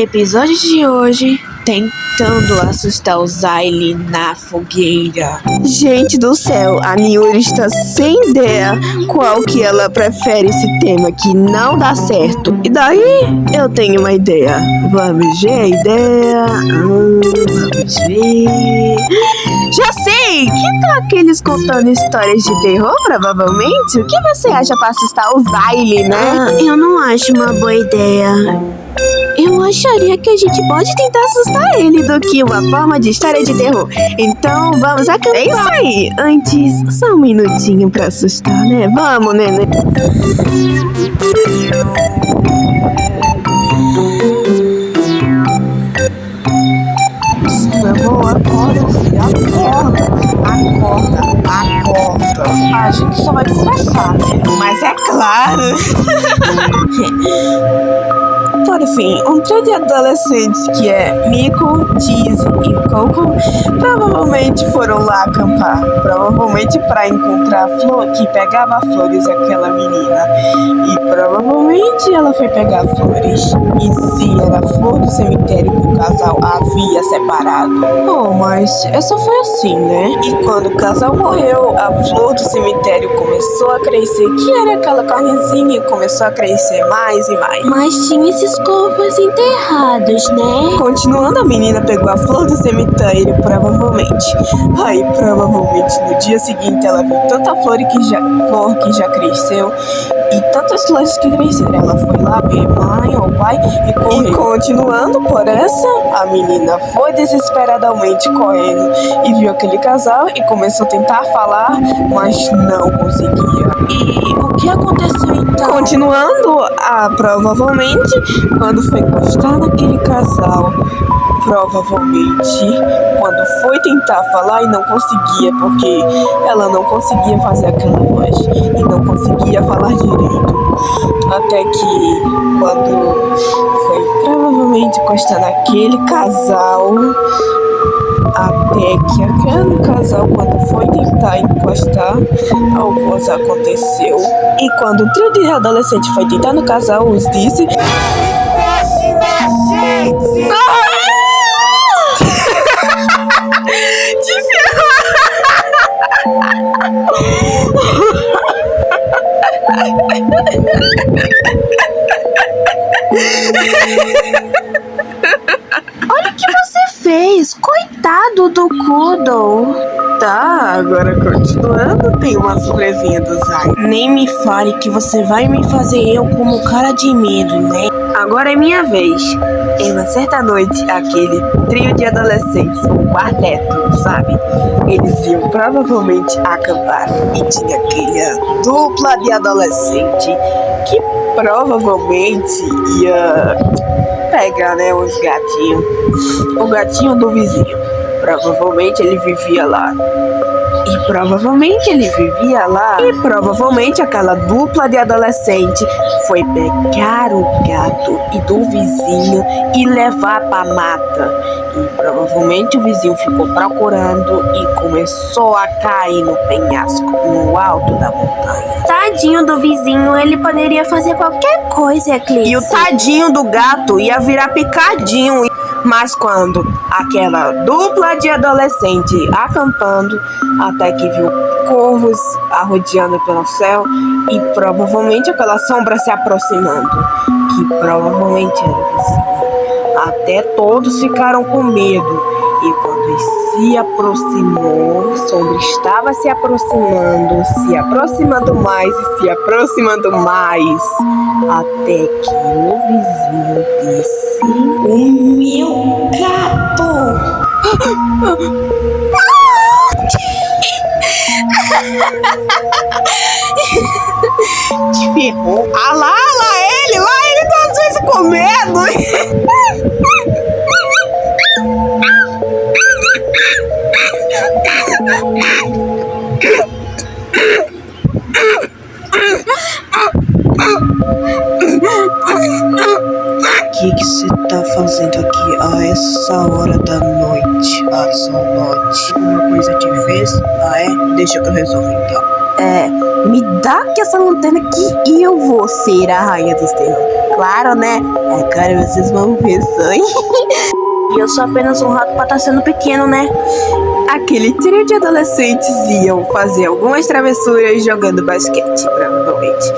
Episódio de hoje, tentando assustar o Zaylee na fogueira. Gente do céu, a Niuri está sem ideia qual que ela prefere esse tema que não dá certo. E daí, eu tenho uma ideia. Vamos ver a ideia. Vamos ver. Já sei! Que tal aqueles contando histórias de terror, provavelmente? O que você acha pra assustar o Zaylee, né? Eu não acho uma boa ideia. Eu acharia que a gente pode tentar assustar ele do que uma forma de história de terror. Então vamos acampar. É isso aí. Antes, só um minutinho pra assustar, né? Vamos, neném. Meu amor, acorda, filho, acorda. A gente só vai começar, né? Mas é claro. Por fim, um trio de adolescentes que é Miko, Cheese e Coco provavelmente foram lá acampar. Provavelmente para encontrar a flor que pegava flores aquela menina. E provavelmente ela foi pegar flores. E sim, era a flor do cemitério que o casal havia separado. Oh, mas só foi assim, né? E quando o casal morreu, a flor do cemitério começou a crescer, que era aquela carnezinha, e começou a crescer mais e mais. Mas tinha esses corpos enterrados, né? Continuando, a menina pegou a flor do cemitério, provavelmente. Aí, provavelmente, no dia seguinte, ela viu tanta flor que já cresceu e tantas flores que cresceram. Ela foi lá ver mãe ou pai e correu. E continuando por essa, a menina foi desesperadamente correndo e viu aquele casal e começou a tentar falar, mas não conseguia. E o que aconteceu então? Continuando, provavelmente, quando foi encostar naquele casal, provavelmente, quando foi tentar falar e não conseguia, porque ela não conseguia fazer aquela voz e não conseguia falar direito. Até que, quando foi provavelmente encostar naquele casal, até que aquele casal, quando foi tentar encostar, alguma coisa aconteceu. E quando o trio de adolescente foi tentar no casal, os disse: encoste na gente! Olha o que você fez! Coitado do Kudo! Tá, agora continuando, tem uma surpresinha do Zay. Nem me fale que você vai me fazer eu como cara de medo, né? Agora é minha vez. Em uma certa noite, aquele trio de adolescentes, um quarteto, sabe? Eles iam provavelmente acampar e tinha aquela dupla de adolescente que provavelmente ia pegar, né, os gatinhos. O gatinho do vizinho. Provavelmente ele vivia lá. E provavelmente aquela dupla de adolescente foi pegar o gato e do vizinho e levar pra mata. E provavelmente o vizinho ficou procurando e começou a cair no penhasco, no alto da montanha. Tadinho do vizinho, ele poderia fazer qualquer coisa, Eclipse. E o tadinho do gato ia virar picadinho. Mas quando aquela dupla de adolescente acampando, até que viu corvos arrodeando pelo céu e provavelmente aquela sombra se aproximando, que provavelmente era o vizinho. Até todos ficaram com medo. E quando se aproximou, a sombra estava se aproximando mais e se aproximando mais, até que o vizinho disse: o meu gato! Te ferrou. Lá ele 2 vezes com medo. O que você tá fazendo aqui a essa hora da noite, Axolote? Alguma coisa te fez? Ah, é? Deixa que eu resolvo então. Me dá aqui essa lanterna que eu vou ser a rainha dos terror. Claro, né? Agora vocês vão ver só. E eu sou apenas um rato pra estar sendo pequeno, né? Aquele trio de adolescentes iam fazer algumas travessuras jogando basquete, provavelmente.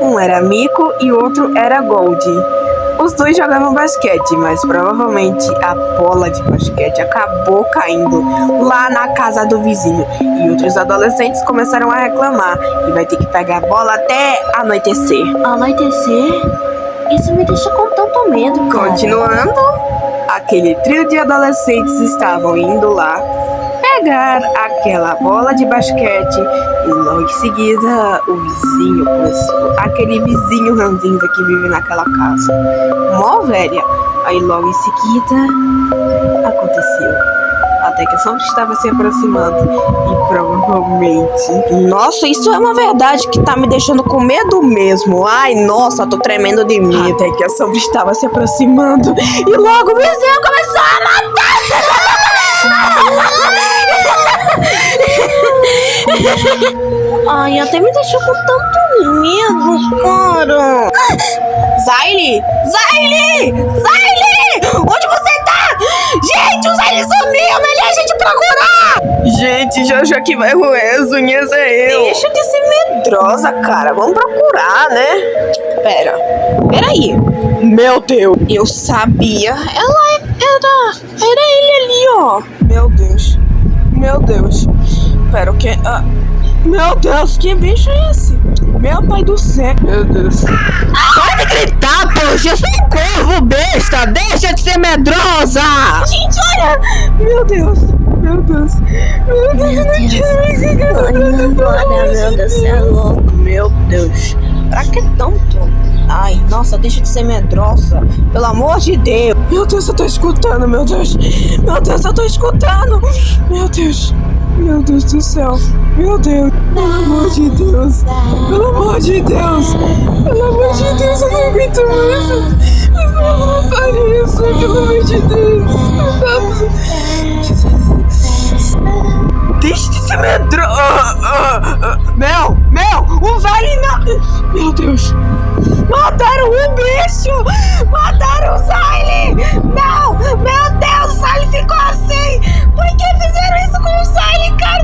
Um era Mico e o outro era Goldie. Os dois jogavam basquete, mas provavelmente a bola de basquete acabou caindo lá na casa do vizinho. E outros adolescentes começaram a reclamar e vai ter que pegar a bola até anoitecer. Anoitecer? Isso me deixa com tanto medo, cara. Continuando, aquele trio de adolescentes estavam indo lá pegar aquela bola de basquete e logo em seguida o vizinho começou, aquele vizinho ranzinza que vive naquela casa, mó velha. Aí logo em seguida aconteceu, até que a sombra estava se aproximando e provavelmente... Nossa, isso é uma verdade que tá me deixando com medo mesmo. Ai, nossa, tô tremendo de medo. Até que a sombra estava se aproximando e logo o vizinho começou a matar. Ai, até me deixou com tanto medo, cara. Zayle! Zayle! Zayle! Onde você tá? Gente, o Zayle sumiu! Melhor a gente procurar! Gente, já que vai roer as unhas é eu. Deixa de ser medrosa, cara. Vamos procurar, né? Peraí. Meu Deus. Eu sabia. Era ele ali, ó. Meu Deus. Pera, o que? Meu Deus, que bicho é esse? Meu pai do céu. Meu Deus. Pode gritar, poxa. Eu sou um corvo, besta. Deixa de ser medrosa. Gente, olha. Meu Deus, não Meu Deus, você é louco. Meu Deus. Pra que tanto? Ai, nossa, deixa de ser medrosa. Pelo amor de Deus. Meu Deus, eu tô escutando, meu Deus. Meu Deus, eu tô escutando. Meu Deus. Meu Deus do céu. Meu Deus. Pelo amor de Deus. Pelo amor de Deus. Pelo amor de Deus, eu não aguento isso. Não pare isso, pelo amor de Deus. Deixa de ser medrosa. Mel, o Zayle não. Meu Deus. Mataram o bicho. Mataram o Zayle. Não, meu Deus, o Zayle ficou assim. Por que fizeram isso com o Zayle, cara?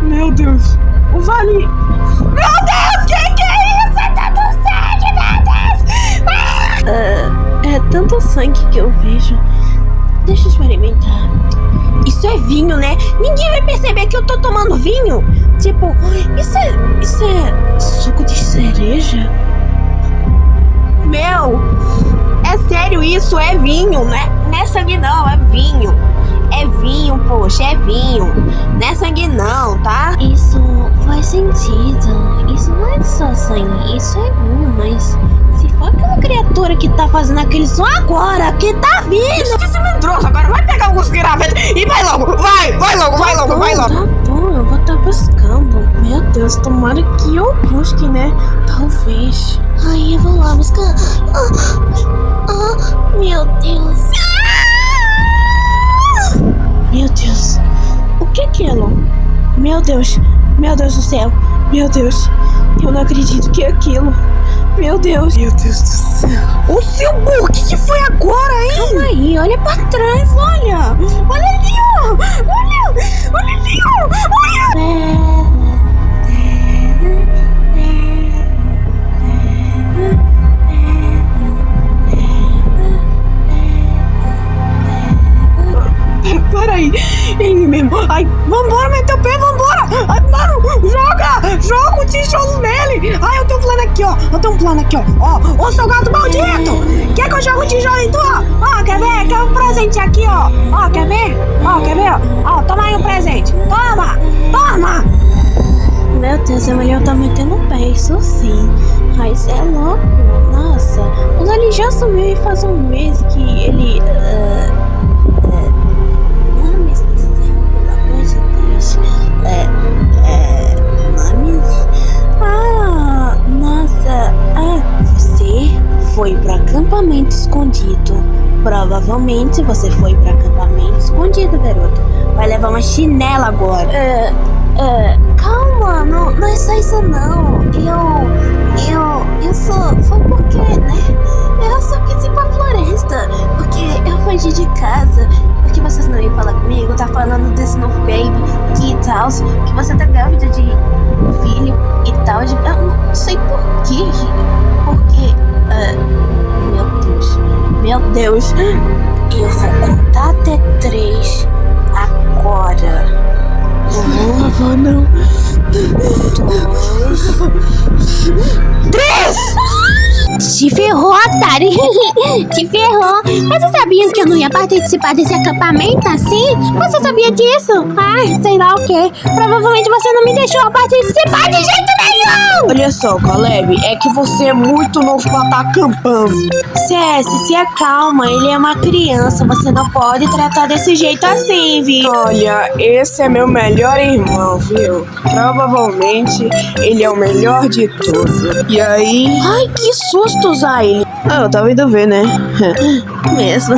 Meu Deus. O Zayle. Meu Deus, que é isso? É tanto sangue, meu Deus. É tanto sangue que eu vejo. Deixa eu experimentar. Isso é vinho, né? Ninguém vai perceber que eu tô tomando vinho. Tipo, isso é suco de cereja? Meu, é sério isso? É vinho, né? Não é sangue não, é vinho. É vinho, poxa, é vinho. Não é sangue não, tá? Isso faz sentido. Isso não é só sangue, isso é vinho, mas se for aquela criatura que tá fazendo aquele som agora, que tá vindo. Isso que se medroso, agora vai pegar alguns gravetos e vai logo. Vai logo. Tá bom, eu vou estar buscando. Meu Deus, tomara que eu busque, né? Talvez. Ai, eu vou lá buscar. Meu Deus. Meu Deus. O que é aquilo? Meu Deus do céu. Meu Deus. Eu não acredito que é aquilo. Meu Deus do céu. O seu burro, o que foi agora, hein? Calma aí, olha pra trás, olha. Olha ali, ó. Olha ali, ó. Peraí, ele mesmo. Ai, vambora, meter o pé, vambora. Ai, mano, joga o tijolo nele. Ai, eu tenho um plano aqui, ó. Ô, seu gato maldito. Quer que eu jogue o tijolo em tu? Ó, quer ver? Quer um presente aqui, ó. Ó, quer ver? Ó, toma aí um presente. Toma. Meu Deus, Emily, tá metendo o pé, isso sim. Mas é louco. Nossa, o Zayle já sumiu e faz um mês que ele... Nomes do céu, pelo amor de Deus. Nomes... nossa. Você foi pro acampamento escondido. Provavelmente você foi pro acampamento escondido, garoto. Vai levar uma chinela agora. Calma, não é só isso não. Foi porque, né? Eu só quis ir pra floresta. Porque eu fugi de casa. Porque vocês não iam falar comigo. Tá falando desse novo baby aqui e tal. Que você tá grávida de filho e tal. Eu não sei por quê. Porque, meu Deus. Eu vou contar até 3 agora. Por favor, não. 2, 3! Te ferrou, otário. Te ferrou. Você sabia que eu não ia participar desse acampamento assim? Você sabia disso? Ai, sei lá o quê. Provavelmente você não me deixou participar de jeito nenhum. Olha só, Caleb, é que você é muito novo pra estar acampando. CS, se acalma, ele é uma criança, você não pode tratar desse jeito assim, viu? Olha, esse é meu melhor irmão, viu? Provavelmente ele é o melhor de tudo. E aí... Ai, que susto, Zayn. Eu tava indo ver, né? Mesmo.